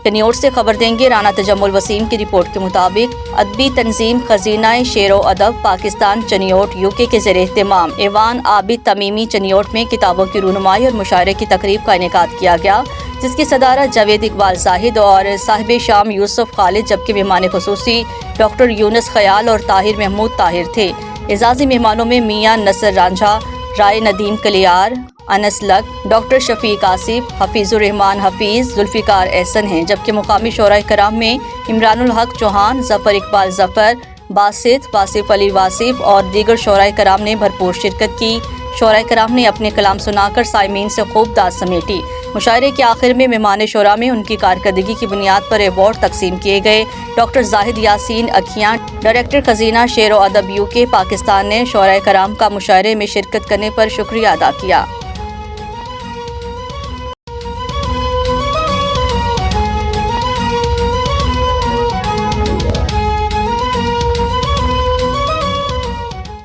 کنیوٹ سے خبر دیں گے رانا تجمل وسیم کی رپورٹ کے مطابق ادبی تنظیم خزینہ شعر و ادب پاکستان چنیوٹ UK کے زیر اہتمام ایوان عابد تمیمی چنیوٹ میں کتابوں کی رونمائی اور مشاعرے کی تقریب کا انعقاد کیا گیا، جس کی صدارت جاوید اقبال زاہد اور صاحب شام یوسف خالد، جبکہ مہمان خصوصی ڈاکٹر یونس خیال اور طاہر محمود طاہر تھے۔ اعزازی مہمانوں میں میاں نصر رانجھا، رائے ندیم کلیار، انس لک، ڈاکٹر شفیق آصف، حفیظ الرحمان حفیظ، ذوالفقار احسن ہیں، جبکہ مقامی شعراء کرام میں عمران الحق چوہان، ظفر اقبال ظفر، باسط واصف علی واصف اور دیگر شعراء کرام نے بھرپور شرکت کی۔ شعراء کرام نے اپنے کلام سنا کر سامعین سے خوب داد سمیٹی۔ مشاعرے کے آخر میں مہمان شعراء میں ان کی کارکردگی کی بنیاد پر ایوارڈ تقسیم کیے گئے۔ ڈاکٹر زاہد یاسین اکھیاں، ڈائریکٹر خزینہ شعر و ادب UK پاکستان نے شعراء کرام کا مشاعرے میں شرکت کرنے پر شکریہ ادا کیا۔